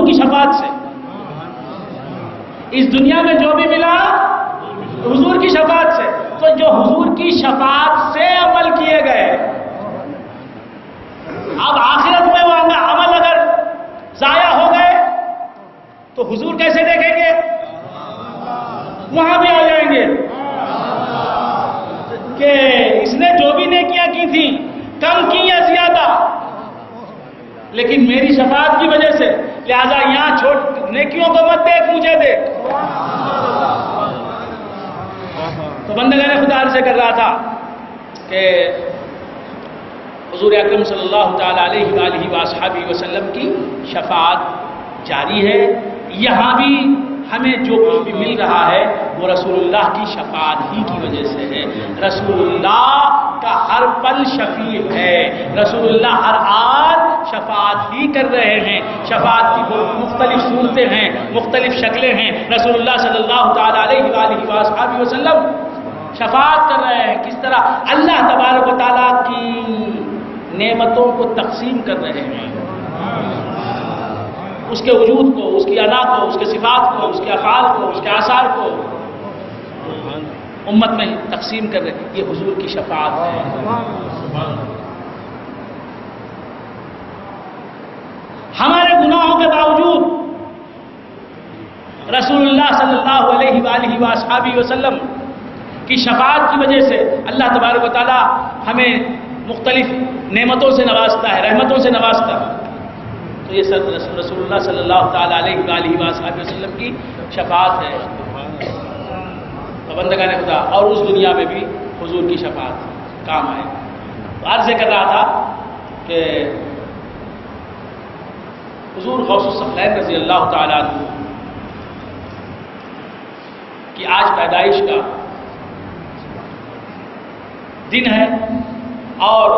حضور کی شفاعت سے. اس دنیا میں جو بھی ملا حضور کی شفاعت سے. تو جو حضور کی شفاعت سے عمل کیے گئے، اب آخرت میں وہ عمل اگر ضائع ہو گئے تو حضور کیسے دیکھیں گے؟ وہاں بھی آ جائیں گے کہ اس نے جو بھی نیکیاں کی تھیں کم کی یا زیادہ، لیکن میری شفاعت کی وجہ سے، لہذا یہاں چھوٹ نیکیوں کو مت دیکھ، مجھے دیکھ. تو بندگان خدا عرض کر رہا تھا کہ حضور اکرم صلی اللہ تعالی علیہ وآلہ وصحبہ وسلم کی شفاعت جاری ہے. یہاں بھی ہمیں جو کچھ بھی مل رہا ہے وہ رسول اللہ کی شفاعت ہی کی وجہ سے ہے. رسول اللہ کا ہر پل شفیع ہے. رسول اللہ ہر آج شفاعت ہی کر رہے ہیں. شفاعت کی مختلف صورتیں ہیں، مختلف شکلیں ہیں. رسول اللہ صلی اللہ تعالی علیہ وآلہ وصحبہ وسلم شفاعت کر رہے ہیں. کس طرح؟ اللہ تبارک و تعالیٰ کی نعمتوں کو تقسیم کر رہے ہیں، اس کے وجود کو، اس کی انا کو، اس کے صفات کو، اس کے افعال کو، اس کے آثار کو امت میں تقسیم کر رہے ہیں. یہ حضور کی شفاعت ہے. ہمارے گناہوں کے باوجود رسول اللہ صلی اللہ علیہ وآلہ وصحبہ وسلم کی شفاعت کی وجہ سے اللہ تبارک و تعالی ہمیں مختلف نعمتوں سے نوازتا ہے، رحمتوں سے نوازتا ہے. تو یہ رسول اللہ صلی اللہ تعالی علیہ وآلہ وصحبہ وسلم کی شفاعت ہے. بندگان خدا، اور اس دنیا میں بھی حضور کی شفاعت کام آئے. تو عرض کر رہا تھا کہ حضور غوث الثقلین رضی اللہ تعالی عنہ کی آج پیدائش کا دن ہے، اور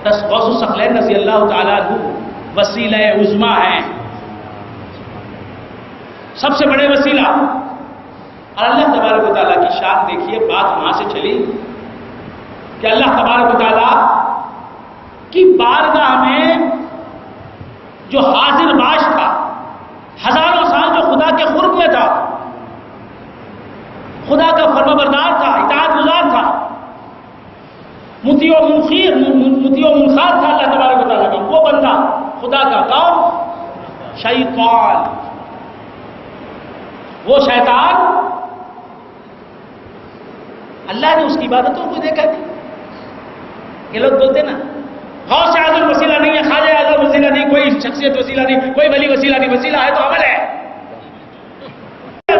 غوث الثقلین رضی اللہ تعالی عنہ وسیلہ عظمیٰ ہیں، سب سے بڑے وسیلہ. اور اللہ تبارک و تعالیٰ کی شان دیکھیے، بات وہاں سے چلی کہ اللہ تبارک و تعالیٰ کی بارگاہ میں جو حاضر باش تھا، ہزاروں سال جو خدا کے قرب میں تھا، خدا کا فرمانبردار تھا، اطاعت گزار تھا، مطیع و منقاد تھا اللہ تبارک و تعالیٰ کا، وہ بندہ خدا کا کون؟ شیطان. وہ شیطان، اللہ نے اس کی عبادتوں کو دیکھا نہیں. یہ لوگ بولتے نا غوث اعظم وسیلہ نہیں ہے، خواجہ اعظم وسیلہ نہیں، کوئی شخصیت وسیلہ نہیں، کوئی ولی وسیلہ نہیں. وسیلہ ہے تو عمل ہے.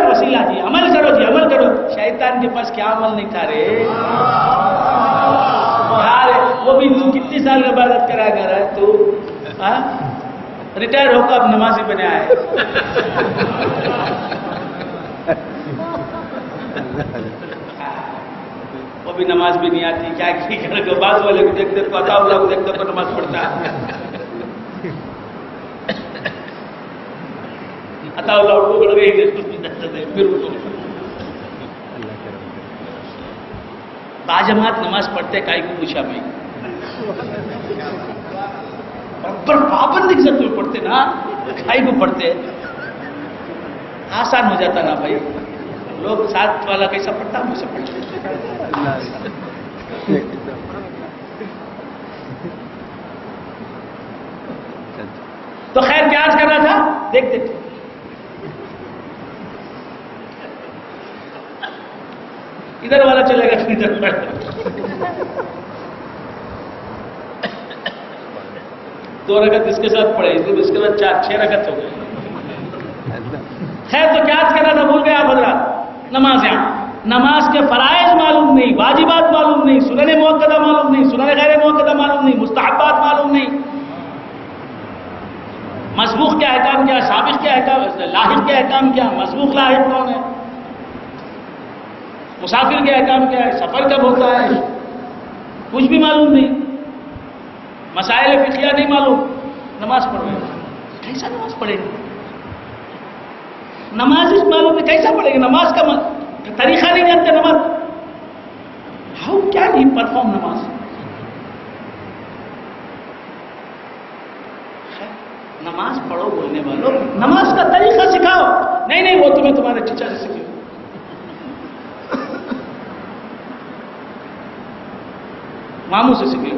وسیلہ جی عمل کرو، جی عمل کرو. شیطان کے پاس کیا عمل نہیں تھا رے یار. وہ بھی تو کتنی سال عبادت کرا کر ہے تو ریٹائر ہو کر اب نمازی بنے آئے. وہ بھی نماز بھی نہیں آتی، کیا کی کرے گا. بعض والے کو دیکھتے تو عطا اللہ کو دیکھتے تو نماز پڑھتا ہے. عطا اللہ اٹھو بڑھ گئی پھر اٹھو. باجماعت نماز پڑھتے کائی کو پوچھا میں پر پابندی سے تو پڑھتے نا، کائی کو پڑھتے آسان ہو جاتا نا بھائی. لوگ ساتھ والا کیسا پڑھتا ہم اسے پڑھتے. تو خیر پیاز کرنا تھا، دیکھتے تھے ادھر والا چلے گا ادھر پڑھ. دو رکعت اس کے ساتھ پڑھے، اس کے بعد 6 رکعت ہو گئے. خیر تو کیا کرنا تھا بھول گئے آپ حضرات. نماز نماز کے فرائض معلوم نہیں، واجبات معلوم نہیں، سنن مؤکدہ معلوم نہیں، سنن غیر مؤکدہ معلوم نہیں، مستحبات معلوم نہیں، مسبوق کے احکام کیا، سابق کے احکام، لاحق کے احکام کیا، مسبوق لاحق کون ہے، مسافر کے احکام کیا ہے، سفر کب ہوتا ہے، کچھ بھی معلوم نہیں، مسائل فقہیہ نہیں معلوم. نماز پڑھ رہے ہیں، کیسا نماز پڑھے گی؟ نماز اس معلوم نہیں کیسا پڑھے گی؟ نماز کا طریقہ نہیں جانتے. نماز ہاؤ کیا نہیں پرفارم نماز. نماز پڑھو بولنے والوں، نماز کا طریقہ سکھاؤ. نہیں وہ تمہیں تمہارے چچا سے سیکھ لو، ماموں سے سیکھ لو،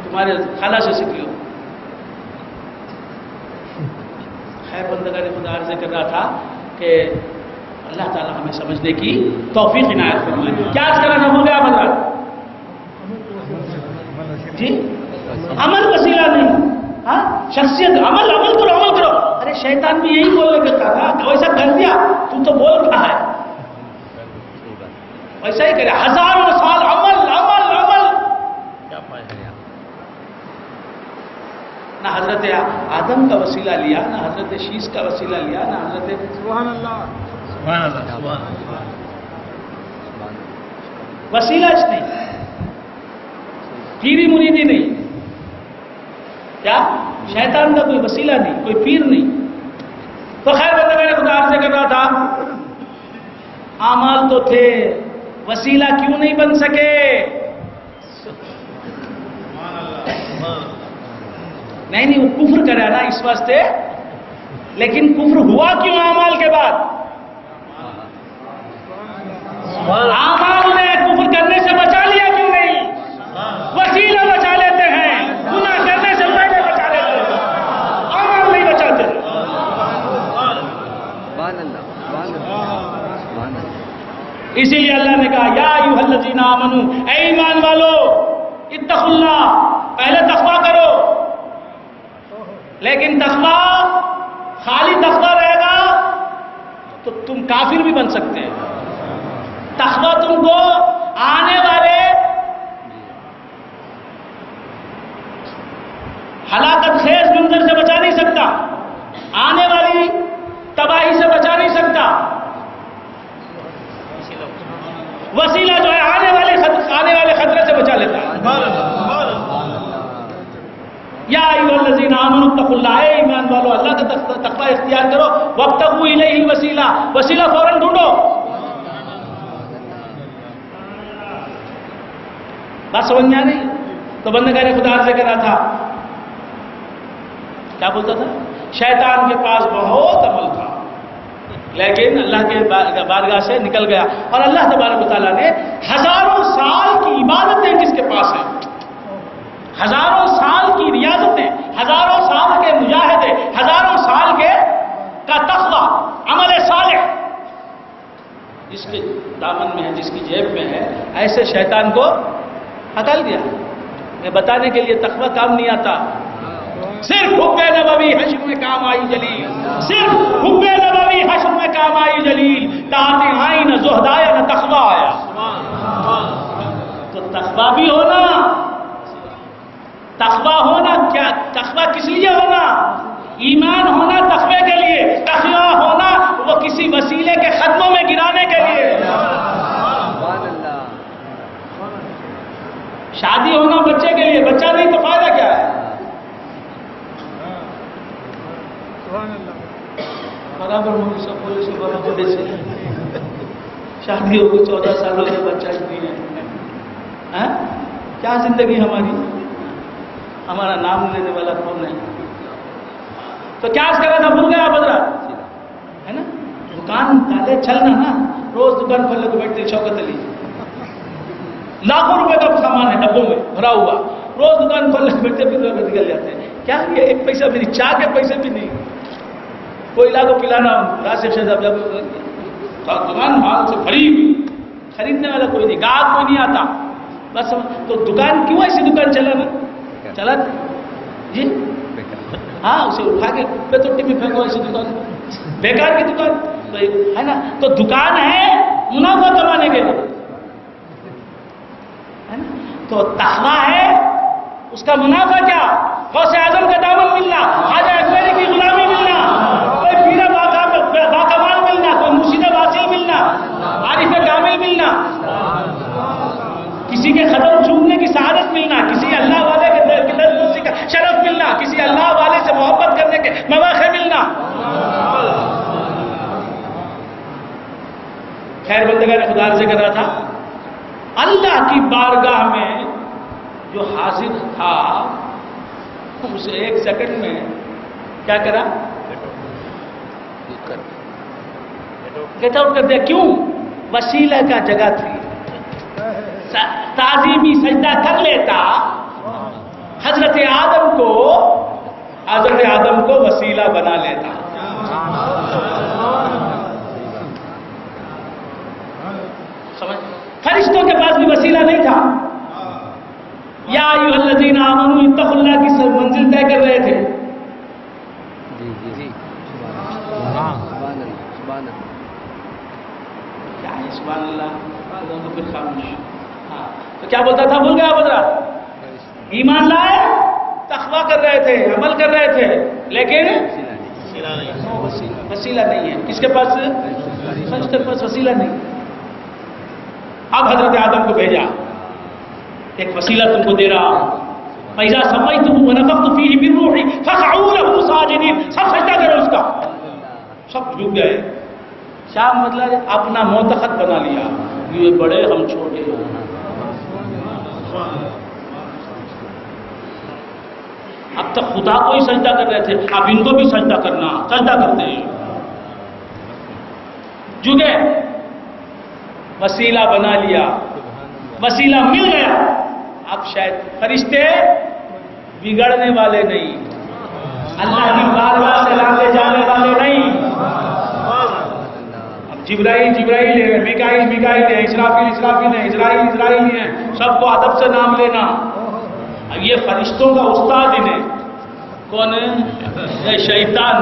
تمہارے خالہ سے سیکھ لو. خیر بندگان خدا عرض کر رہا تھا کہ اللہ تعالیٰ ہمیں سمجھنے کی توفیق عنایت فرمائے. کیا عرض کرنا ہو گیا بدر؟ جی عمل وسیلہ نہیں. ہاں شخصیت عمل کرو. ارے شیطان بھی یہی بولنے کرتا تھا، ویسا کر دیا تم تو بول رہا ہے، ویسا ہی کرے. ہزاروں سال عمل نہ حضرت آدم کا وسیلہ لیا، نہ حضرت شیش کا وسیلہ لیا، نہ حضرت سبحان اللہ وسیلہ نہیں، پیری مریدی نہیں. کیا شیطان کا کوئی وسیلہ نہیں، کوئی پیر نہیں. تو خیر بندگان خدا عرض کر رہا تھا اعمال تو تھے، وسیلہ کیوں نہیں بن سکے؟ نہیں وہ کفر کرا نا اس واسطے. لیکن کفر ہوا کیوں اعمال کے بعد؟ اعمال نے کفر کرنے سے بچا لیا کیوں نہیں؟ وسیلہ بچا لیتے ہیں، گناہ کرنے سے پہلے بچا لیتے ہیں، اعمال نہیں بچاتے. اسی لیے اللہ نے کہا یا ایھا الذین آمنو، اے ایمان والو، اتقوا اللہ، پہلے تقویٰ کرو. لیکن تقویٰ خالی تقویٰ رہے گا تو تم کافر بھی بن سکتے ہیں. تقویٰ تم کو آنے والے ہلاکت خیز منظر سے بچا نہیں سکتا، آنے والی تباہی سے بچا نہیں سکتا. وسیلہ جو ہے آنے والے خطرے سے بچا لیتا ہے. یا ایھا الذین آمنوا اتقوا اللہ، اے ایمان والو اللہ کا تقوی اختیار کرو. وابتغوا الیہ الوسیلہ، وسیلہ فوراً ڈھونڈو. بات سمجھ میں آ رہی؟ تو بندگان خدا سے کر رہا تھا، کیا بولتا تھا؟ شیطان کے پاس بہت عمل تھا لیکن اللہ کے بارگاہ سے نکل گیا. اور اللہ تبارک و تعالیٰ نے ہزاروں سال کی عبادتیں جس کے پاس ہیں، ہزاروں سال کی ریاضتیں، ہزاروں سال کے مجاہدے، ہزاروں سال کا تقویٰ، عمل صالح جس کے دامن میں ہے، جس کی جیب میں ہے، ایسے شیطان کو ہٹال دیا. میں بتانے کے لیے تقویٰ کام نہیں آتا، صرف حب نبوی حشر میں کام آئی جلیل، صرف حب نبوی حشر میں کام آئی جلیل. تاتے آئی نہ زہد آیا نہ تقویٰ آیا. تو تقویٰ بھی ہونا، تقویٰ ہونا کیا؟ تقویٰ کس لیے ہونا؟ ایمان ہونا تقوی کے لیے، تقویٰ ہونا وہ کسی وسیلے کے قدموں میں گرانے کے لیے. شادی ہونا بچے کے لیے، بچہ نہیں تو فائدہ کیا ہے؟ برابر مجھے سب بولے سے برابر سے شادی ہو گئی 14 سالوں سے بچہ نہیں ہے. کیا زندگی ہماری؟ ہمارا نام لینے والا کون ہے؟ تو کیا اس کرا تھا؟ بھول گیا بدرا ہے نا. دکان ڈالے چلنا نا، روز دکان کھولنے کو بیٹھتے شوکت علی، لاکھوں روپے کا سامان ہے ڈبوں میں بھرا ہوا، روز دکان کھولنے کو بیٹھتے پھر نکل جاتے ہیں. کیا یہ ایک پیسہ بھی نہیں، چاہ کے پیسے بھی نہیں، کوئی لا کو پلانا. راشد صاحب جب دکان مال سے بھری ہوئی، خریدنے والا کوئی نہیں، گاہک کوئی نہیں آتا. بس تو دکان کیوں ایسی دکان چلانا؟ چلا جی ہاں، اسے اٹھا کے پیٹی میں پھینکو، ایسی دکان بیکار کی دکان ہے نا. تو دکان ہے منافع کمانے کے لیے ہے نا. تو تقویٰ ہے اس کا منافع کیا؟ غوث اعظم کا دامن ملنا، خواجہ اجمیری کی غلامی ملنا، کوئی پیر باکمال ملنا، کوئی مرشد واصل ملنا، عارف کامل ملنا، کسی کے قدم چومنے کی سعادت ملنا، کسی اللہ والے کے درد کا شرف ملنا، کسی اللہ والے سے محبت کرنے کے مواقع ملنا. خیر بندگان خدا سے کر رہا تھا، اللہ کی بارگاہ میں جو حاضر تھا اسے 1 سیکنڈ میں کیا کرا؟ گیٹ آؤٹ کر دیا. کیوں؟ وسیلہ کا جگہ تھی. تعظیمی سجدہ کر لیتا حضرت آدم کو وسیلہ بنا لیتا. سمجھ؟ فرشتوں کے پاس بھی وسیلہ نہیں تھا. یا ایھا الذین آمنوا اتقوا اللہ کی منزل طے کر رہے تھے. جی کیا ہے سبحان اللہ؟ تو پھر خاموش. ہاں تو کیا بولتا تھا؟ بھول گیا بدرا. ایمان لائے، تقویٰ کر رہے تھے، عمل کر رہے تھے، لیکن وسیلہ نہیں ہے. کس کے پاس؟ فرشتے کے پاس وسیلہ نہیں. اب حضرت آدم کو بھیجا، ایک وسیلہ تم کو دے رہا ہوں. فَإِذَا سَمَّيْتُهُ وَنَفَخْتُ فِيهِ مِن رُّوحِي فَقَعُوا لَهُ سَاجِدِينَ. سب سجدہ کرو اس کا. سب جھک گئے. کیا مطلب ہے؟ اپنا منتخب بنا لیا. یہ بڑے ہم چھوٹے. اب تک خدا کو ہی سجدہ کر رہے تھے، اب ان کو بھی سجدہ کرنا. سجدہ کرتے ہیں. جھکے، وسیلہ بنا لیا، وسیلہ مل گیا. اب شاید فرشتے بگڑنے والے نہیں، اللہ کی بارگاہ سے لانے جانے والے نہیں. اب جبرائیل ہے، میکائیل ہے، اسرافیل ہے، اسرائیل ہے. سب کو ادب سے نام لینا. اب یہ فرشتوں کا استاد انہیں کون ہے؟ یہ شیطان.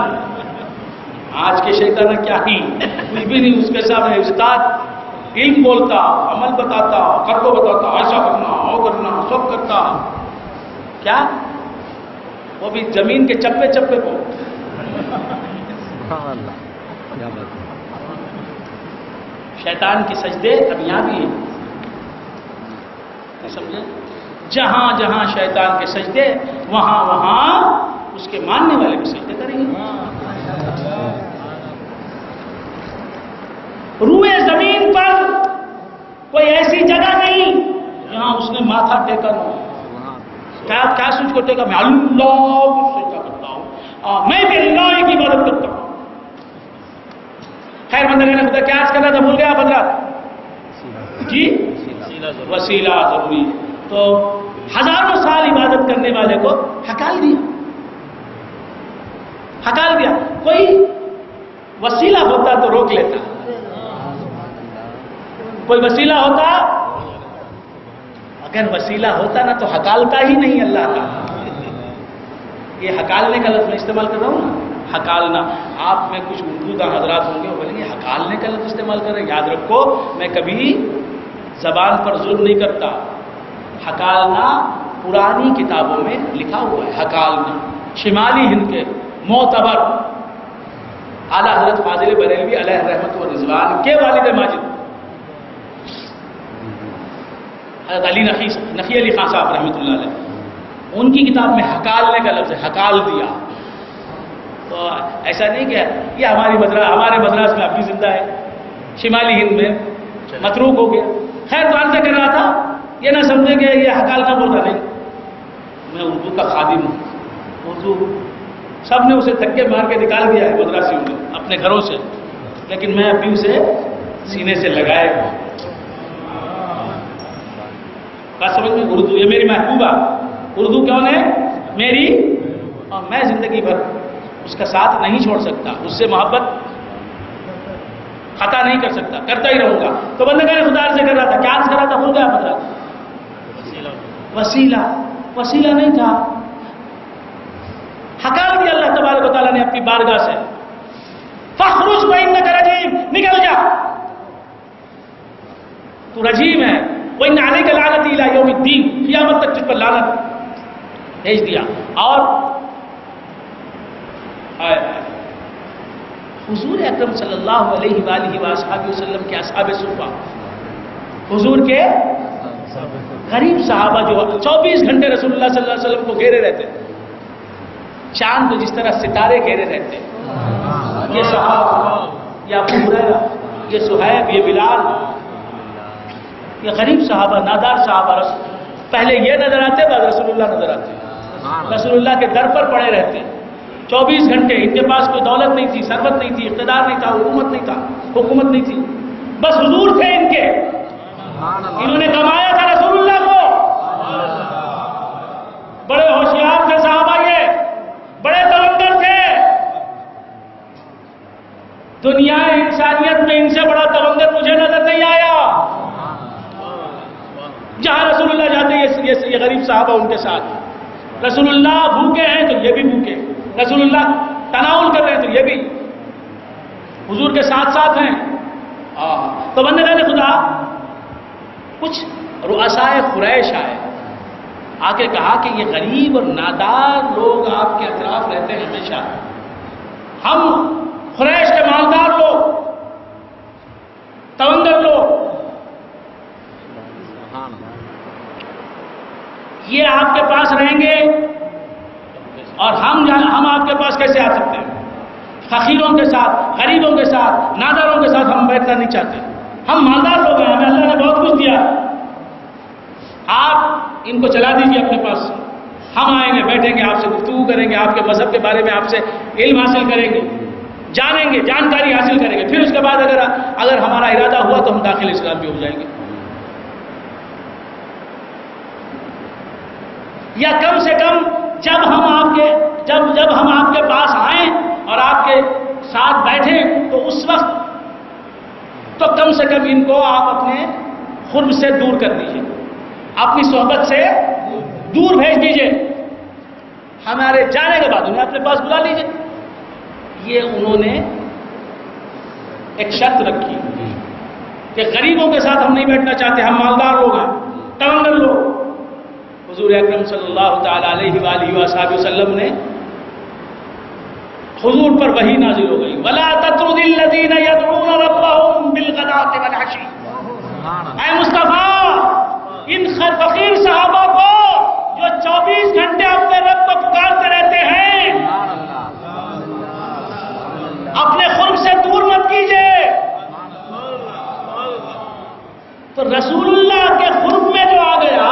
آج کے شیطان کیا ہی کچھ بھی نہیں اس کے سامنے. استاد علم بولتا، عمل بتاتا، کر کو بتاتا، ایسا کرنا، وہ کرنا، سب کرتا. کیا؟ وہ بھی زمین کے چپے چپے کو. شیطان کی سجدے کامیابی ہے. سمجھے؟ جہاں جہاں شیطان کے سجدے، وہاں اس کے ماننے والے بھی سجدے کریں گے. روئے زمین پر کوئی ایسی جگہ نہیں جہاں اس نے ماتھا ٹیکا نہ ہو. کیا سوچ کو ٹیکا؟ میں اللہ کو سجدہ کرتا ہوں، میں بھی اللہ کی عبادت کرتا ہوں. خیر بندگان نے خدا کیا آج کرنا تھا؟ بھول گیا بدلا جی. وسیلہ ضروری. تو ہزاروں سال عبادت کرنے والے کو ہکال دیا. کوئی وسیلہ ہوتا تو روک لیتا. کوئی وسیلہ ہوتا، اگر وسیلہ ہوتا نا تو ہکالتا ہی نہیں اللہ کا. یہ ہکالنے کا لفظ میں استعمال کر رہا ہوں نا، ہکالنا. آپ میں کچھ اردو کا حضرات ہوں گے وہ بولیں گے ہکالنے کا لفظ استعمال کر رہے ہیں. یاد رکھو میں کبھی زبان پر ظلم نہیں کرتا. ہکالنا پرانی کتابوں میں لکھا ہوا ہے. ہکالنا شمالی ہند کے معتبر اعلیٰ حضرت فاضل بریلوی علیہ رحمت و رضوان کے والد ماجد حضرت علی نقی علی خان صاحب رحمۃ اللہ علیہ، ان کی کتاب میں ہکالنے کا لفظ ہے. ہکال دیا. تو ایسا نہیں کہ یہ ہمارے مدراس میں اب بھی زندہ ہے، شمالی ہند میں متروک ہو گیا. خیر تو عرض کر رہا تھا، یہ نہ سمجھے کہ یہ ہکالنا بولتا نہیں. میں اردو کا خادم ہوں. اردو سب نے اسے دھکے مار کے نکال دیا ہے مدراسیوں نے اپنے گھروں سے، لیکن میں ابھی اسے سینے سے لگائے ہوں. بات سمجھ میں؟ اردو یہ میری محبوبہ. اردو کون ہے؟ میری. اور میں زندگی بھر اس کا ساتھ نہیں چھوڑ سکتا، اس سے محبت خطا نہیں کر سکتا، کرتا ہی رہوں گا. تو بندگان خدا سے کر رہا تھا، کیا عرض کر رہا تھا؟ بھول گیا مطلب. وسیلہ نہیں تھا. ہکال دیا اللہ تبارک و تعالیٰ نے اپنی بارگاہ سے. فخرج فإنک رجیم، نکل جا، تو رجیم ہے. وإن علیک لعنتی الی یوم الدین، قیامت تک تجھ پر لعنت بھیج دیا. اور حضور اکرم صلی اللہ علیہ وآلہ وآلہ وسلم کے اصحاب صفہ، حضور کے غریب صحابہ جو 24 گھنٹے رسول اللہ صلی اللہ علیہ وسلم کو گھیرے رہتے تھے، چاند کو جس طرح ستارے گھیرے رہتے. یہ صحابہ، یہ ابو ہریرہ، یہ صہیب، یہ بلال، یہ غریب صحابہ، نادار صحابہ، پہلے یہ نظر آتے بعد رسول اللہ نظر آتے. رسول اللہ کے در پر پڑے رہتے. 24 گھنٹے ان کے پاس کوئی دولت نہیں تھی، ثروت نہیں تھی، اقتدار نہیں تھا، حکومت نہیں تھی، بس حضور تھے ان کے، انہوں نے کمایا تھا رسول اللہ کو. بڑے ہوشیار تھے صحابہ، یہ بڑے تونگر تھے. دنیا انسانیت میں ان سے بڑا تونگر مجھے نظر نہیں آیا. جہاں رسول اللہ جاتے ہیں یہ غریب صحابہ ان کے ساتھ. رسول اللہ بھوکے ہیں تو یہ بھی بھوکے، رسول اللہ تناول کر رہے ہیں تو یہ بھی حضور کے ساتھ ساتھ ہیں. تو بندگان خدا کچھ رؤسائے قریش آئے، آ کے کہا کہ یہ غریب اور نادار لوگ آپ کے اطراف رہتے ہیں ہمیشہ، ہم قریش کے مالدار لوگ، تونگر لوگ، یہ آپ کے پاس رہیں گے اور ہم آپ کے پاس کیسے آ سکتے ہیں؟ فقیروں کے ساتھ، غریبوں کے ساتھ، ناداروں کے ساتھ ہم بیٹھنا نہیں چاہتے. ہم مالدار لوگ ہیں، ہمیں اللہ نے بہت کچھ دیا. آپ ان کو چلا دیجیے اپنے پاس، ہم آئیں گے، بیٹھیں گے، آپ سے گفتگو کریں گے، آپ کے مذہب کے بارے میں آپ سے علم حاصل کریں گے، جانیں گے، جانکاری حاصل کریں گے. پھر اس کے بعد اگر ہمارا ارادہ ہوا تو ہم داخل اسلام بھی ہو جائیں گے. یا کم سے کم جب ہم آپ کے پاس آئیں اور آپ کے ساتھ بیٹھیں تو اس وقت تو کم سے کم ان کو آپ اپنے قرب سے دور کر دیجئے، اپنی صحبت سے دور بھیج دیجئے. ہمارے جانے کے بعد انہیں اپنے پاس بلا لیجئے. یہ انہوں نے ایک شرط رکھی کہ غریبوں کے ساتھ ہم نہیں بیٹھنا چاہتے، ہم مالدار لوگ ہیں، تونگر لوگ. حضور اکرم صلی اللہ تعالی علیہ وآلہ وصحبہ وسلم نے حضور پر وحی نازل ہو گئی، وَلَا تَطْرُدِ الَّذِينَ يَدْعُونَ رَبَّهُمْ بِالْغَدَاةِ وَالْعَشِيِّ. اے مصطفیٰ، ان فقیر صحابہ کو جو 24 گھنٹے اپنے رب کو پکارتے رہتے ہیں، اپنے قرب سے دور مت کیجئے. تو رسول اللہ کے قرب میں جو آ گیا،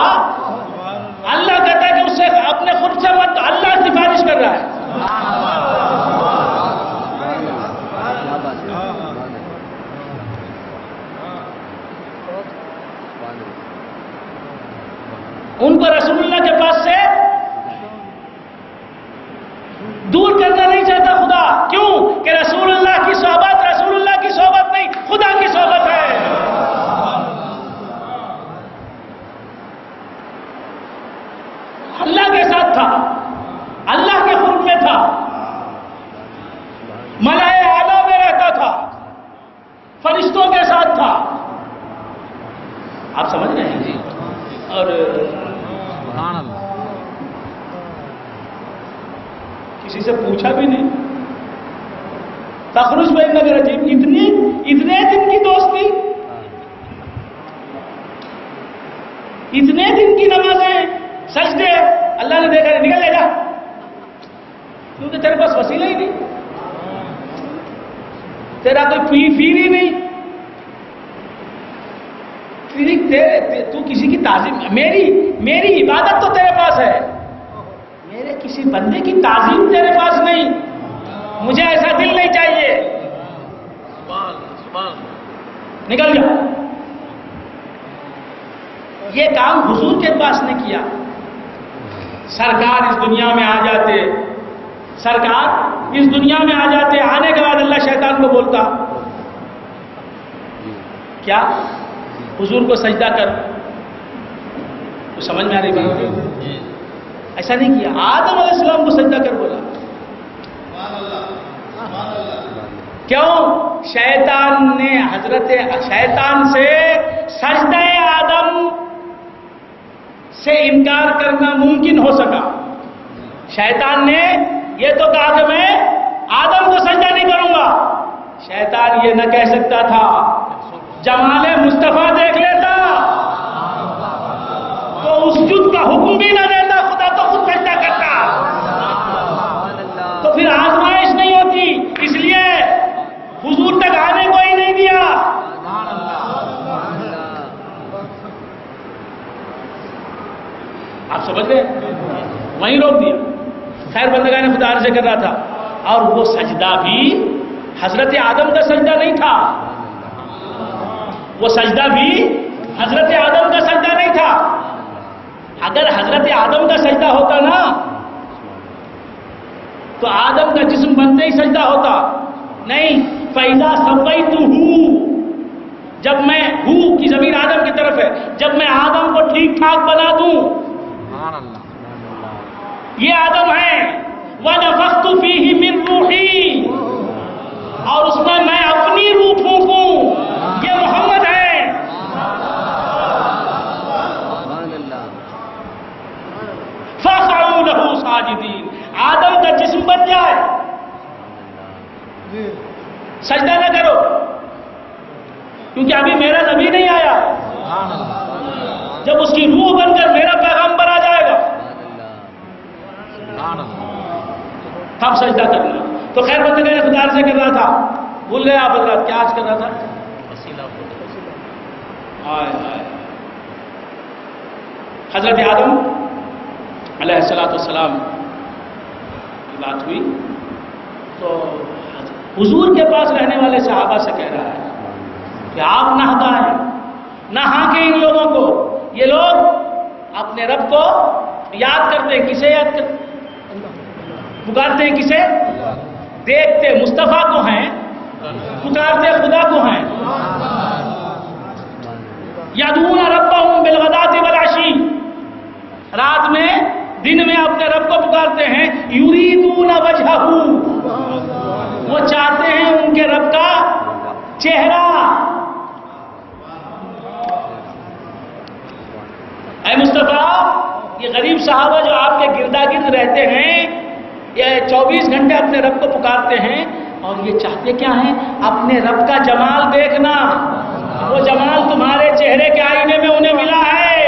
اللہ کہتا ہے کہ اس سے اپنے خود سے مت، اللہ سفارش کر رہا ہے. ان کو رسول اللہ کے پاس سے دور کرنا نہیں چاہتا خدا. کیوں؟ کہ رسول اللہ کی صحبت رسول اللہ کی صحبت نہیں، خدا کی صحبت ہے. اللہ کے ساتھ تھا، اللہ کے قرب میں تھا، ملائے اعلیٰ میں رہتا تھا، فرشتوں کے ساتھ تھا. آپ سمجھ رہے ہیں جی؟ اور کسی سے پوچھا بھی نہیں. تخرج بین نگر عجیب، اتنے دن کی دوستی، اتنے دن کی نمازیں، سجدے، اللہ نے دیکھا نکل لے جا، کیونکہ تیرے پاس وسیلہ ہی نہیں، تیرا کوئی پیر ہی نہیں. تو کسی کی تعظیم، میری عبادت تو تیرے پاس ہے، میرے کسی بندے کی تعظیم تیرے پاس نہیں. مجھے ایسا دل نہیں چاہیے، نکل جا. یہ کام حضور کے پاس نے کیا. سرکار اس دنیا میں آ جاتے، آنے کے بعد اللہ شیطان کو بولتا کیا؟ حضور کو سجدہ کر. تو سمجھ میں آ رہی بات؟ ایسا نہیں کیا. آدم علیہ السلام کو سجدہ کر بولا. کیوں؟ شیطان سے سجدہ آدم سے انکار کرنا ممکن ہو سکا. شیطان نے یہ تو کہا کہ میں آدم کو سجدہ نہیں کروں گا. شیطان یہ نہ کہہ سکتا تھا، جمال مصطفیٰ دیکھ لیتا تو اس جد کا حکم بھی نہ دیتا، خدا تو خود سجدہ کرتا. تو پھر آزمائش نہیں ہوتی، اس لیے حضور تک آنے کو ہی نہیں دیا. آپ سمجھ گئے؟ وہیں روک دیا. خیر بندگان خدا عرض کر رہا تھا اور وہ سجدہ بھی حضرت آدم کا سجدہ نہیں تھا، وہ سجدہ بھی حضرت آدم کا سجدہ نہیں تھا۔ اگر حضرت آدم کا سجدہ ہوتا نا تو آدم کا جسم بنتے ہی سجدہ ہوتا، نہیں۔ فَإِذَا سَوَّيْتُهُ، جب میں ہوں کی ضمیر آدم کی طرف ہے، جب میں آدم کو ٹھیک ٹھاک بنا دوں، یہ آدم ہے، وَنَفَخْتُ فِيهِ مِن رُوحِي، اور اس میں اپنی روح پھونکوں، یہ محمد ہے۔ فَقَعُوا لَهُ سَاجِدِينَ، آدم کا جسم بن جائے، سجدہ نہ کرو، کیونکہ ابھی میرا نبی نہیں آیا، جب اس کی روح بن کر میرا پیغمبر آ جائے گا تب سجدہ کرنا۔ تو خیر بندگان خدا سے کر رہا تھا، بھول گئے آپ حضرات کیا آج کر رہا تھا؟ حضرت آدم علیہ السلام کی بات ہوئی تو حضور کے پاس رہنے والے صحابہ سے کہہ رہا ہے کہ آپ نہ ہٹائیں، نہ ہانکیں ان لوگوں کو، یہ لوگ اپنے رب کو یاد کرتے ہیں، کسے یاد کرتے پکارتے ہیں، کسے دیکھتے مصطفیٰ کو ہیں، پکارتے خدا کو ہیں۔ یدعون ربهم بالغداۃ والعشی، رات میں دن میں اپنے رب کو پکارتے ہیں، یریدون وجہہ، وہ چاہتے ہیں ان کے رب کا چہرہ۔ اے مصطفیٰ، یہ غریب صحابہ جو آپ کے گردا گرد رہتے ہیں، یہ 24 گھنٹے اپنے رب کو پکارتے ہیں، اور یہ چاہتے کیا ہیں؟ اپنے رب کا جمال دیکھنا۔ وہ جمال تمہارے چہرے کے آئینے میں انہیں ملا ہے،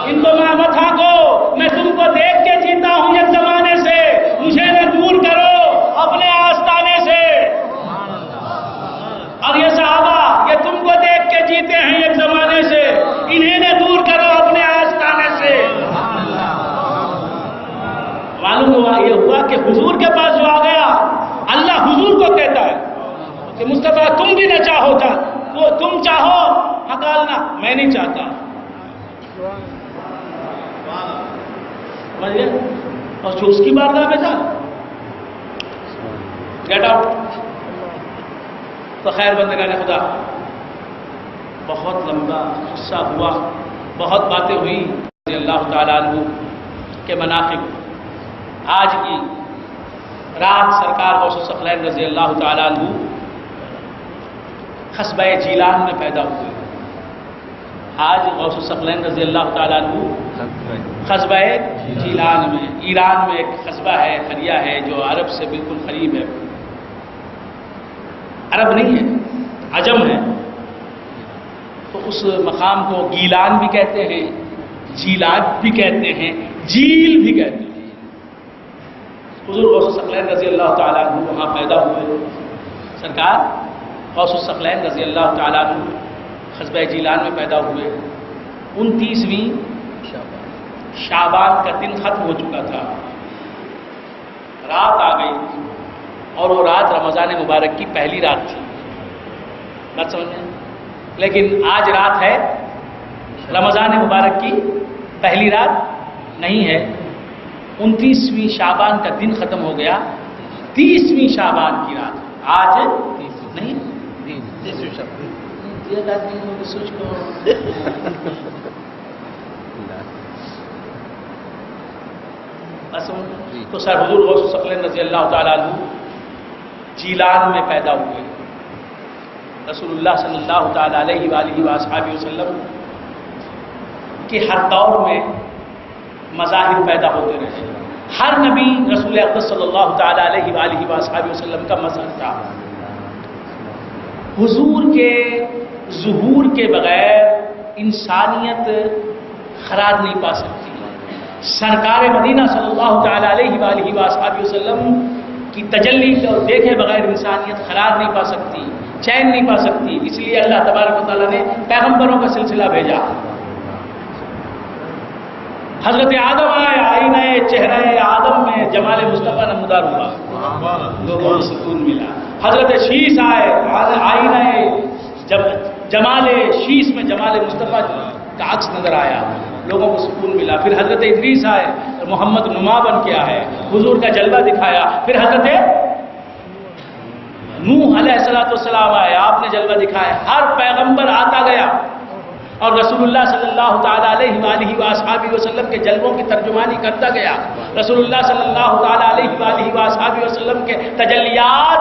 ان کو مت ہانکو، میں تم کو دیکھ کے جیتا ہوں ایک زمانے سے، مجھے نہ دور کرو اپنے آستانے سے۔ اور یہ صحابہ یہ تم کو دیکھ کے جیتے ہیں ایک زمانے سے، انہیں نہ دور کرو اپنے آستانے سے۔ معلوم ہوا یہ ہوا کہ حضور کے پاس جو آ گیا، اللہ حضور کو کہتا ہے کہ مصطفیٰ تم بھی نہ چاہو تھا، وہ تم چاہو ہکالنا، میں نہیں چاہتا، اور جو اس کی بارگاہ میں جا گیٹ آؤٹ۔ تو خیر بندگان خدا، بہت لمبا قصہ ہوا، بہت باتیں ہوئی رضی اللہ تعالیٰ عنہ کے مناقب۔ آج کی رات سرکار غوث الثقلین رضی اللہ تعالیٰ عنہ قصبہ جیلان میں پیدا ہوئے۔ آج غوث الثقلین رضی اللہ تعالیٰ عنہ قصبہ جیلان میں، ایران میں ایک قصبہ ہے، قریہ ہے جو عرب سے بالکل قریب ہے، عرب نہیں ہے، عجم ہے۔ تو اس مقام کو گیلان بھی کہتے ہیں، جیلان بھی کہتے ہیں، جیل بھی کہتے ہیں۔ حضور غوث الثقلین رضی اللہ تعالیٰ عنہ وہاں پیدا ہوئے۔ سرکار غوث الثقلین رضی اللہ تعالیٰ عنہ قصبہ جیلان میں پیدا ہوئے۔ 29ویں شعبان کا دن ختم ہو چکا تھا، رات آ گئی، اور وہ رات رمضان مبارک کی پہلی رات تھی، بات سمجھیں؟ لیکن آج رات ہے رمضان مبارک کی پہلی رات نہیں ہے، 29ویں شعبان کا دن ختم ہو گیا، 30ویں شعبان کی رات آج نہیں، تو سر حضور غوث الثقلین رضی اللہ تعالیٰ عنہ جیلان میں پیدا ہوئے۔ رسول اللہ صلی اللہ تعالیٰ علیہ وآلہ وآصحابہ وسلم کہ ہر دور میں مظاہر پیدا ہوتے رہے، ہر نبی رسول اقدس صلی اللہ تعالیٰ علیہ وآلہ وآصحابہ وسلم کا مظہر تھا۔ حضور کے ظہور کے بغیر انسانیت خراج نہیں پا سکتی، سرکار مدینہ صلی اللہ تعالیٰ علیہ وآلہ وآصحابہ وسلم کی تجلی کو دیکھے بغیر انسانیت خراج نہیں پا سکتی، چین نہیں پا سکتی، اس لیے اللہ تبارک و تعالیٰ نے پیغمبروں کا سلسلہ بھیجا۔ حضرت آدم آئے، آئینہ چہرہ آدم میں جمال مصطفیٰ نمودار ہوا، لوگوں کو سکون ملا۔ حضرت شیش آئے، آئینہ جمال شیش میں جمال مصطفیٰ کا عکس نظر آیا، لوگوں کو سکون ملا۔ پھر حضرت ادریس آئے، محمد نما بن کے آئے، حضور کا جلوہ دکھایا۔ پھر حضرت نوح علیہ السلام آئے، آپ نے جلوہ دکھایا۔ ہر پیغمبر آتا گیا اور رسول اللہ صلی اللہ تعالیٰ علیہ وآلہ وآصحابہ وسلم کے جلووں کی ترجمانی کرتا گیا۔ رسول اللہ صلی اللہ تعالیٰ علیہ وآلہ وآصحابہ وسلم کے تجلیات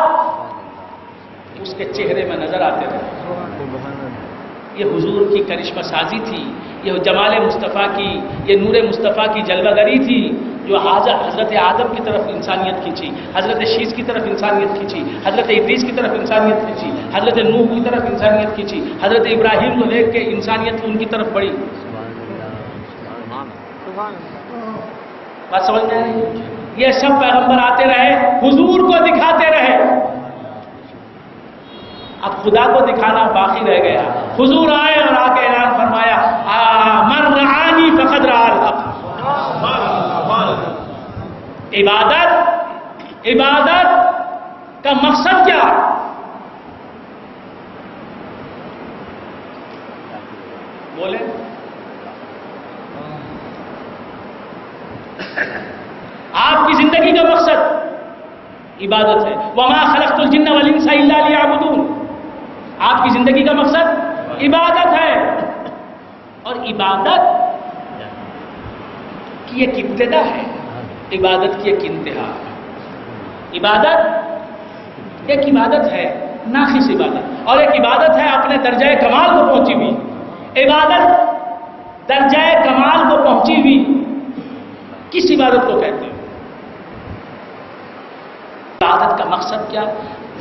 اس کے چہرے میں نظر آتے رہے۔ یہ حضور کی کرشمہ سازی تھی، یہ جمال مصطفیٰ کی، یہ نور مصطفیٰ کی جلوہ گری تھی، جو حضرت آدم کی طرف انسانیت کھینچی، حضرت شیش کی طرف انسانیت کھینچی، حضرت ادریس کی طرف انسانیت کھینچی، حضرت نوح کی طرف انسانیت کھینچی، حضرت ابراہیم کو دیکھ کے انسانیت ان کی طرف بڑھی۔ بات سمجھ میں آئی؟ یہ سب پیغمبر آتے رہے، حضور کو دکھاتے رہے، اب خدا کو دکھانا باقی رہ گیا۔ حضور آئے اور آ کے اعلان فرمایا، من رعانی فقد رعا الحق۔ عبادت کا مقصد کیا؟ بولے آپ کی زندگی کا مقصد عبادت ہے۔ وما خلقت الجن والانس الا ليعبدون۔ آپ کی زندگی کا مقصد عبادت ہے، اور عبادت کی ایک ابتدا ہے، عبادت کی ایک انتہا ہے۔ عبادت ایک عبادت ہے، ناقص عبادت، اور ایک عبادت ہے اپنے درجہ کمال کو پہنچی ہوئی۔ عبادت درجہ کمال کو پہنچی ہوئی کس عبادت کو کہتے ہیں؟ عبادت کا مقصد کیا؟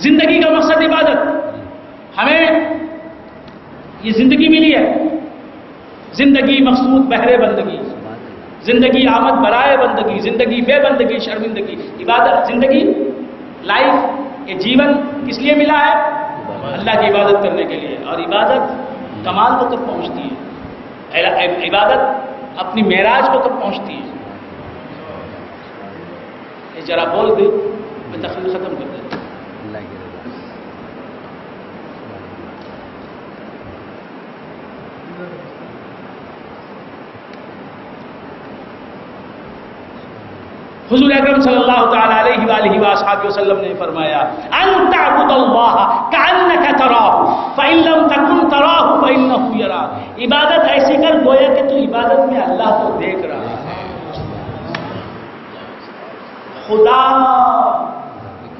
زندگی کا مقصد عبادت۔ ہمیں یہ زندگی ملی ہے، زندگی مقصود بہرے بندگی، زندگی آمد برائے بندگی، زندگی بے بندگی شرمندگی۔ عبادت، زندگی، لائف، یہ جیون کس لیے ملا ہے؟ اللہ کی عبادت کرنے کے لیے۔ اور عبادت کمال کو کب پہنچتی ہے؟ عبادت اپنی معراج کو کب پہنچتی ہے؟ یہ ذرا بول دے، میں تقریر ختم کر دیتا ہوں۔ حضور اکرم صلی اللہ تعالی علیہ وآلہ وآصحابہ وسلم نے فرمایا، ان تعبد اللہ کأنک تراہ فإن لم تکن تراہ فإنہ یراک۔ عبادت ایسی کر گویا کہ تو عبادت میں اللہ کو دیکھ رہا ہے۔ خدا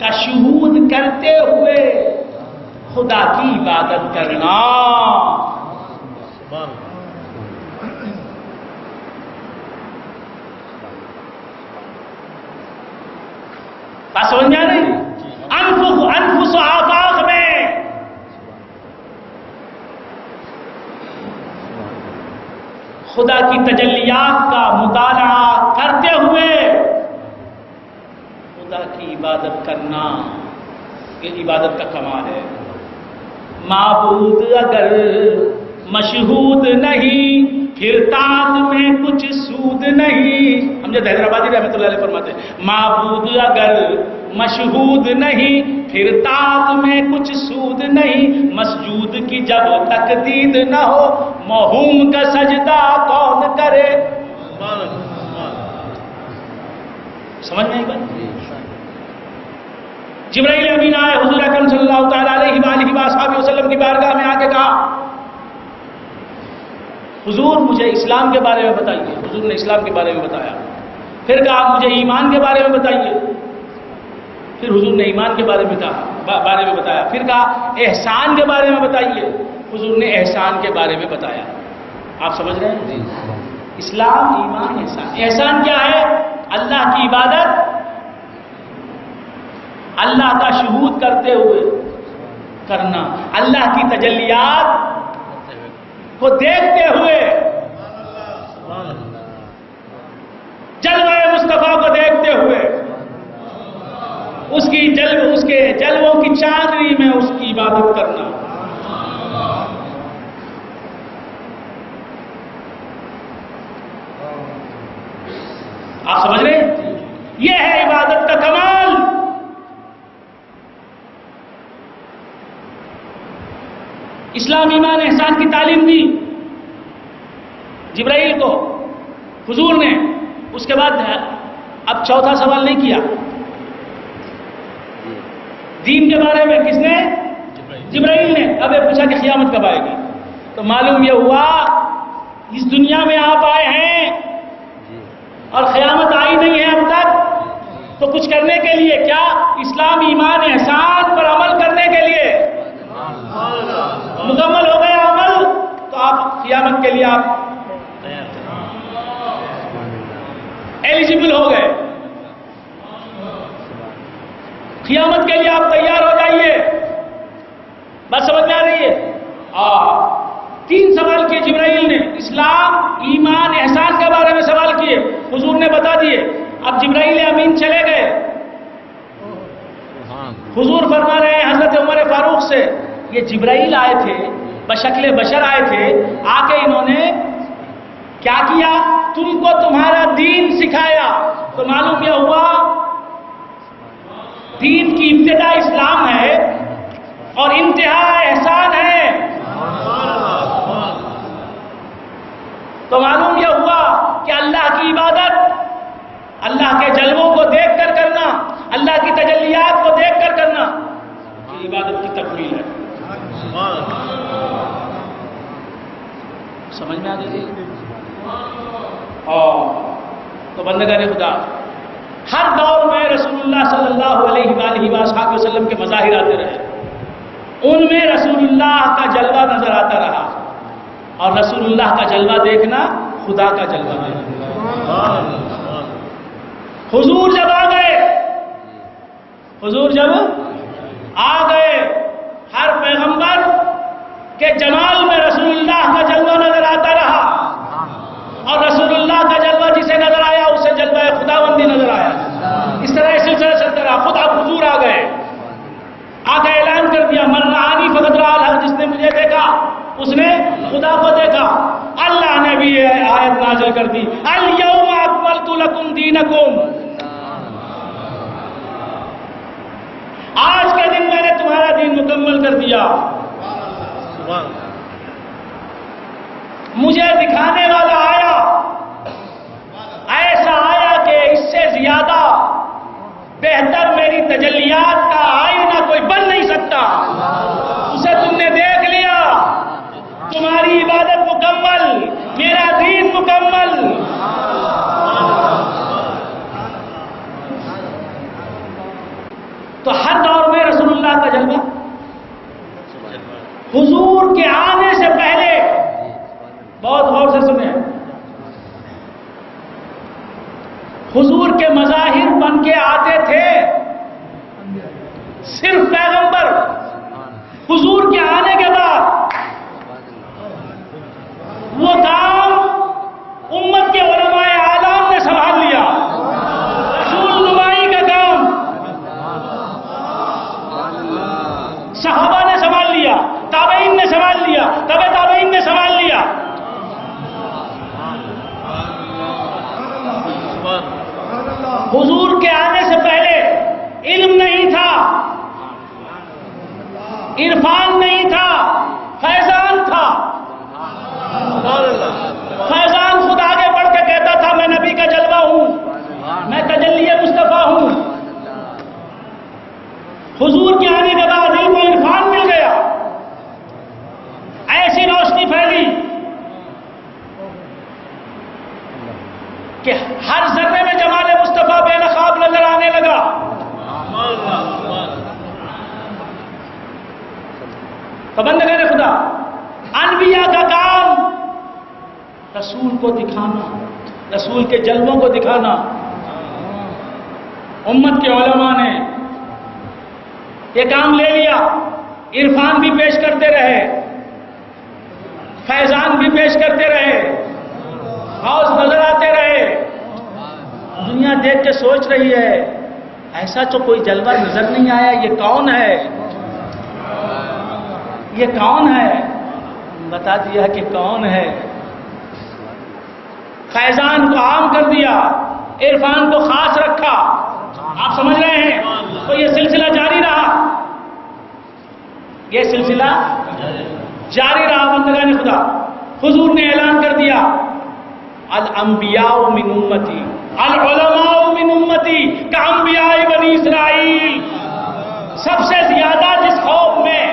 کا شہود کرتے ہوئے خدا کی عبادت کرنا۔ بات سمجھ آ رہی؟ انفس آفاق میں خدا کی تجلیات کا مطالعہ کرتے ہوئے خدا کی عبادت کرنا، یہ عبادت کا کمال ہے۔ معبود اگر مشہود نہیں پھر تاج میں کچھ سود نہیں۔ امجد حیدرآبادی رحمۃ اللہ علیہ فرماتے ہیں، معبود اگر مشہود نہیں پھر تاج میں کچھ سود نہیں، مسجود کی جب تقدید نہ ہو موہوم کا سجدہ کون کرے۔ سمجھ میں آئی بات؟ جبرائیل امین آئے، حضور اکرم صلی اللہ تعالیٰ علیہ وآلہ وآصحابہ وسلم کی بارگاہ میں آ کے کہا، حضور مجھے اسلام کے بارے میں بتائیے۔ حضور نے اسلام کے بارے میں بتایا۔ پھر کہا مجھے ایمان کے بارے میں بتائیے۔ پھر حضور نے ایمان کے بارے میں بتایا۔ پھر کہا احسان کے بارے میں بتائیے۔ حضور نے احسان کے بارے میں بتایا۔ آپ سمجھ رہے ہیں؟ اسلام، ایمان، احسان۔ احسان کیا ہے؟ اللہ کی عبادت، اللہ کا شہود کرتے ہوئے کرنا، اللہ کی تجلیات کو دیکھتے ہوئے، جلوہ مصطفیٰ کو دیکھتے ہوئے، اس کے جلووں کی چاندنی میں اس کی عبادت کرنا۔ اسلام ایمان احسان کی تعلیم دی جبرائیل کو حضور نے. اس کے بعد اب چوتھا سوال نہیں کیا دین کے بارے میں. کس نے؟ جبرائیل نے. اب یہ پوچھا کہ قیامت کب آئے گی؟ تو معلوم یہ ہوا اس دنیا میں آپ آئے ہیں اور قیامت آئی نہیں ہے اب تک. تو کچھ کرنے کے لیے کیا؟ اسلام ایمان احسان پر عمل کرنے کے لیے. مکمل ہو گیا عمل تو آپ قیامت کے لیے آپ ایلیجیبل ہو گئے. قیامت کے لیے آپ تیار ہو جائیے. بات سمجھ میں آ رہی ہے؟ 3 سوال کیے جبرائیل نے. اسلام ایمان احسان کے بارے میں سوال کیے, حضور نے بتا دیے. اب جبرائیل امین چلے گئے. حضور فرما رہے ہیں حضرت عمر فاروق سے, یہ جبرائیل آئے تھے, بشکل بشر آئے تھے, آ کے انہوں نے کیا کیا؟ تم کو تمہارا دین سکھایا. تو معلوم یہ ہوا دین کی ابتدا اسلام ہے اور انتہا احسان ہے. تو معلوم یہ ہوا کہ اللہ کی عبادت اللہ کے جلووں کو دیکھ کر کرنا, اللہ کی تجلیات کو دیکھ کر کرنا یہ عبادت کی تکمیل ہے. سمجھ میں آ گئی؟ تو بندگان خدا ہر دور میں رسول اللہ صلی اللہ علیہ وآلہ وآلہ وسلم کے مظاہر آتے رہے. ان میں رسول اللہ کا جلوہ نظر آتا رہا, اور رسول اللہ کا جلوہ دیکھنا خدا کا جلوہ دیکھنا. حضور جب آ گئے, حضور جب آ گئے, ہر پیغمبر کے جمال میں رسول اللہ کا جلوہ نظر آتا رہا, اور رسول اللہ کا جلوہ جسے نظر آیا اسے جلوہ خداوندی نظر آیا. اس طرح سلسلہ چلتا رہا. خود اب حضور آ گئے, آ کے اعلان کر دیا من رآنی فقد رأى الحق, جس نے مجھے دیکھا اس نے خدا کو دیکھا. اللہ نے بھی یہ آیت نازل کر دی الیوم اکملت لکم دینکم, آج کے دن میں نے تمہارا دین مکمل کر دیا. مجھے دکھانے والا آیا, ایسا آیا کہ اس سے زیادہ بہتر میری تجلیات کا آئینہ کوئی بن نہیں سکتا. اسے تم نے دیکھ لیا, تمہاری عبادت مکمل, میرا دین مکمل. تو ہر دور میں رسول اللہ کا جلوہ. حضور کے آنے سے پہلے بہت غور سے سنیں, حضور کے مظاہر بن کے آتے تھے صرف پیغمبر. حضور کے آنے کے بعد وہ کام امت کے علماء اعلام نے سنبھال لیا. رسول نمائی کا کام صحابہ نے سنبھال لیا, تابعین نے سنبھال لیا, تابع تابعین نے سنبھال لیا. حضور کے آنے سے پہلے علم نہیں تھا, عرفان نہیں تھا, فیضان تھا. فیضان خود آگے بڑھ کے کہتا تھا میں نبی کا جلوہ ہوں, میں تجلی مصطفیٰ ہوں. حضور کے آنے کے بعد علم و عرفان مل گیا, ایسی روشنی پھیلی کہ ہر ذرے میں جمال مصطفیٰ بے نقاب نظر آنے لگا. تو بندگان خدا, انبیاء کا کام رسول کو دکھانا, رسول کے جلووں کو دکھانا. امت کے علماء نے یہ کام لے لیا, عرفان بھی پیش کرتے رہے, فیضان بھی پیش کرتے رہے, غوث نظر آتے رہے. دنیا دیکھ کے سوچ رہی ہے ایسا تو کوئی جلوہ نظر نہیں آیا, یہ کون ہے, یہ کون ہے؟ بتا دیا کہ کون ہے. فیضان کو عام کر دیا, عرفان کو خاص رکھا. آپ سمجھ رہے ہیں؟ تو یہ سلسلہ جاری رہا, یہ سلسلہ جاری رہا بندگان خدا. حضور نے اعلان کر دیا الانبیاء من امتی العلماء من امتی کانبیاء بنی اسرائیل. سب سے زیادہ جس قوم میں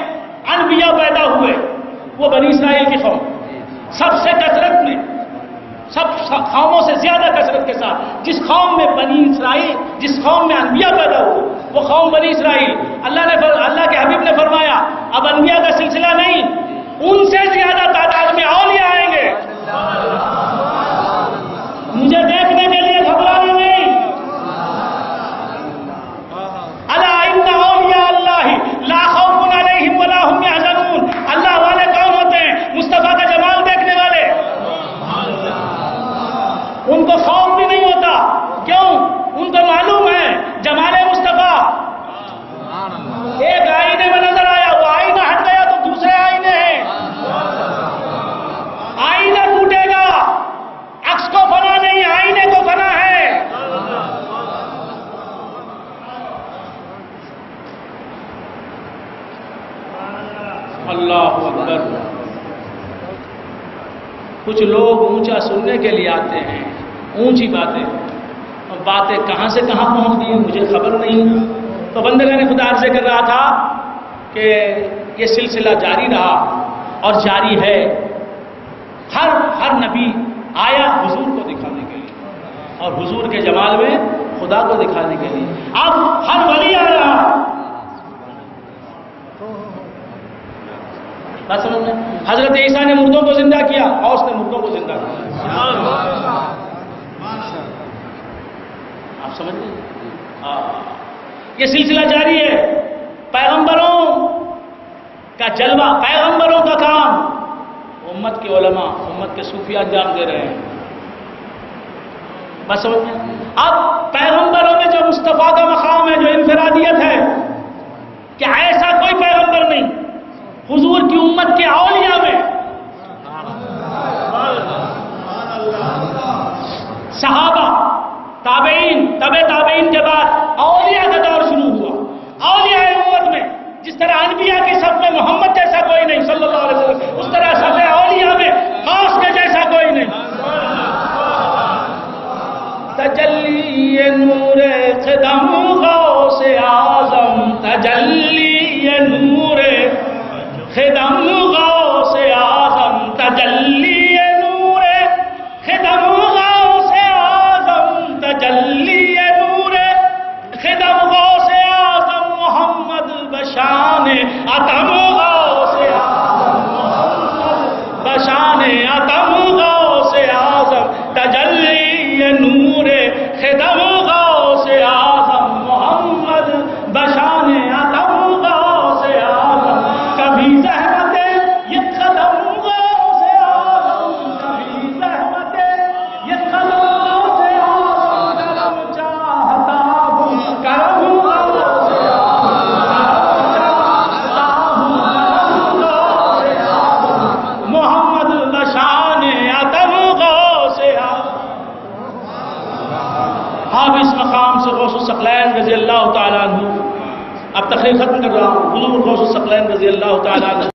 انبیاء پیدا ہوئے وہ بنی اسرائیل کی قوم. سب سے کثرت میں، سب قوموں سے زیادہ کثرت کے ساتھ جس قوم میں بنی اسرائیل، جس قوم میں انبیاء پیدا ہوئے وہ قوم بنی اسرائیل. اللہ کے حبیب نے فرمایا اب انبیاء کا سلسلہ نہیں، ان سے زیادہ تعداد میں اولیاء آئیں گے. مجھے دیکھنے کے لیے گھبرانا نہیں. الا ان اولیاء اللہ لا خوف علیہم ولا هم يحزنون. اللہ والے کون ہوتے ہیں؟ مصطفیٰ کا جمال دیکھنے والے. ان کو خوف بھی نہیں ہوتا. کیوں؟ ان کو معلوم ہے جمال مصطفیٰ ایک آئینے میں نظر آیا، وہ آئینہ ہٹ گیا تو دوسرے آئینے ہیں. آئینہ ٹوٹے گا، عکس کو فنا نہیں، آئینے کو فنا ہے. اللہ اکبر. کچھ لوگ اونچا سننے کے لیے آتے ہیں، اونچی باتیں کہاں سے کہاں پہنچ گئی مجھے خبر نہیں. تو بندگان خدا عرض کر رہا تھا کہ یہ سلسلہ جاری رہا اور جاری ہے. ہر نبی آیا حضور کو دکھانے کے لیے اور حضور کے جمال میں خدا کو دکھانے کے لیے. اب ہر ولی آ رہا. بات سمجھ میں؟ حضرت عیسیٰ نے مردوں کو زندہ کیا، اوس نے مردوں کو زندہ کیا. آپ سمجھ لیں؟ یہ سلسلہ جاری ہے. پیغمبروں کا جلوہ، پیغمبروں کا کام امت کے علماء، امت کے صوفیاء انجام دے رہے ہیں. بس سمجھ میں؟ اب پیغمبروں میں جو مصطفیٰ کا مقام ہے، جو انفرادیت ہے، کہ ایسا کوئی پیغمبر نہیں. حضور کی امت کے اولیاء میں صحابہ، تابعین، تابعین کے بعد اولیاء کا دور شروع ہوا. اولیاء امت میں جس طرح انبیاء کی صف میں محمد جیسا کوئی نہیں صلی اللہ علیہ وسلم، اس طرح صف اولیاء میں خاص کے جیسا کوئی نہیں. تجلی نور قدم غوث اعظم، تجلی نور خدم غوث اعظم، تجلی نور خدم غوث اعظم، تجلی نور خدم غوث اعظم محمد بشان عتم غوث اعظم، محمد بشان عتم غوث اعظم، تجلی نور خدم غوث اعظم محمد بشان عتم غوث اعظم. کبھی زحمت یہ قدم غوث اعظم، کبھی زحمت یہ قدم غوث اعظم، چاہتا ہوں کرم غوث اعظم، چاہتا ہوں کرم غوث اعظم محمد بشان عتم غوث اعظم. اب اس مقام سے غوث الثقلین رضی اللہ تعالیٰ عنہ، اب تقریر ختم کر رہا ہوں. حضور غوث الثقلین رضی اللہ تعالیٰ عنہ